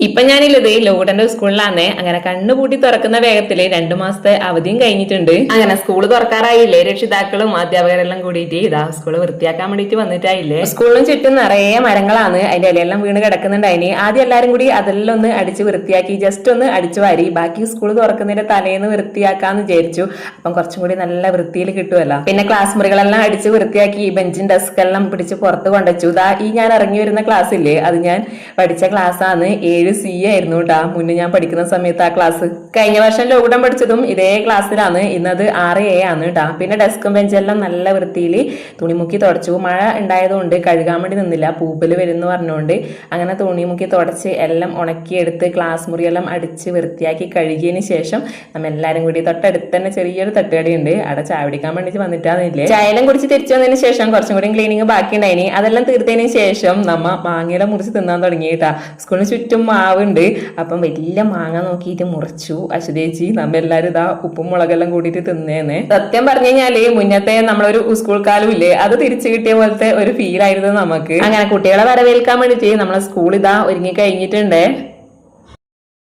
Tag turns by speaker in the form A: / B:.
A: ഇപ്പൊ ഞാനില്ലത് ലോകട്ടന്റെ സ്കൂളിലാന്നേ. അങ്ങനെ കണ്ണുപൂട്ടി തുറക്കുന്ന വേഗത്തില് 2 മാസത്തെ അവധിയും കഴിഞ്ഞിട്ടുണ്ട്. അങ്ങനെ സ്കൂള് തുറക്കാറായില്ലേ. രക്ഷിതാക്കളും അധ്യാപകരെല്ലാം കൂടിയിട്ട് ഇതാ സ്കൂള് വൃത്തിയാക്കാൻ വേണ്ടിട്ട് വന്നിട്ടായില്ലേ. സ്കൂളിനും ചുറ്റും നിറയെ മരങ്ങളാണ്, അതിന്റെ ഇലയെല്ലാം വീണ് കിടക്കുന്നുണ്ടായിന്. ആദ്യം എല്ലാരും കൂടി അതെല്ലാം ഒന്ന് അടിച്ച് വൃത്തിയാക്കി, ജസ്റ്റ് ഒന്ന് അടിച്ചു വാരി ബാക്കി സ്കൂൾ തുറക്കുന്നതിന്റെ തലേന്ന് വൃത്തിയാക്കാന്ന് വിചാരിച്ചു. അപ്പം കുറച്ചും കൂടി നല്ല വൃത്തിയിൽ കിട്ടുമല്ലോ. പിന്നെ ക്ലാസ് മുറികളെല്ലാം അടിച്ച് വൃത്തിയാക്കി ബെഞ്ചും ഡെസ്ക് എല്ലാം പിടിച്ച് പുറത്ത് കൊണ്ടുവച്ചു. ഇതാ ഈ ഞാൻ ഇറങ്ങി വരുന്ന ക്ലാസ് ഇല്ലേ, അത് ഞാൻ പഠിച്ച ക്ലാസ്സാണ്. 7C ആയിരുന്നു കേട്ടാ മുന്നേ ഞാൻ പഠിക്കുന്ന സമയത്ത് ആ ക്ലാസ്. കഴിഞ്ഞ വർഷം ലോക്ക്ഡൌൺ പഠിച്ചതും ഇതേ ക്ലാസ്സിലാണ്. ഇന്നത് 6A ആണ് കേട്ടാ. പിന്നെ ഡെസ്കും ബെഞ്ചെല്ലാം നല്ല വൃത്തിയിൽ തുണിമുക്കി തുടച്ചു. മഴ ഉണ്ടായതുകൊണ്ട് കഴുകാൻ വേണ്ടി നിന്നില്ല, പൂപ്പല് വരുമെന്ന് പറഞ്ഞുകൊണ്ട് അങ്ങനെ തുണിമുക്കി തുടച്ച് എല്ലാം ഉണക്കിയെടുത്ത് ക്ലാസ് മുറിയെല്ലാം അടിച്ച് വൃത്തിയാക്കി കഴുകിയതിന് ശേഷം നമ്മൾ എല്ലാവരും കൂടി തൊട്ടടുത്ത് തന്നെ ചെറിയൊരു തട്ടുകടയുണ്ട്, അവിടെ ചായ പിടിക്കാൻ വേണ്ടിട്ട് വന്നിട്ടാന്നില്ലേ. ചായയെല്ലാം കുടിച്ച് തിരിച്ചു വന്നതിന് ശേഷം കുറച്ചും കൂടി ക്ലീനിങ് ബാക്കി ഉണ്ടായിനി. അതെല്ലാം തീർത്തതിന് ശേഷം നമ്മ മാങ്ങയെല്ലാം മുറിച്ച് തിന്നാൻ തുടങ്ങിയിട്ടാ. സ്കൂളിന് ചുറ്റും മാവുണ്ട്, അപ്പം വലിയ മാങ്ങ നോക്കിയിട്ട് മുറിച്ചു അശ്വതേച്ചി. നമ്മ എല്ലാരും ഇതാ ഉപ്പും മുളകെല്ലാം കൂടിയിട്ട് തിന്നേന്ന്. സത്യം പറഞ്ഞു കഴിഞ്ഞാല് മുന്നത്തെ നമ്മളൊരു സ്കൂൾ കാലം ഇല്ലേ, അത് തിരിച്ചു കിട്ടിയ പോലത്തെ ഒരു ഫീൽ ആയിരുന്നു നമുക്ക്. അങ്ങനെ കുട്ടികളെ വരവേൽക്കാൻ വേണ്ടിട്ട് നമ്മളെ സ്കൂൾ ഇതാ ഒരുങ്ങി കഴിഞ്ഞിട്ടുണ്ട്.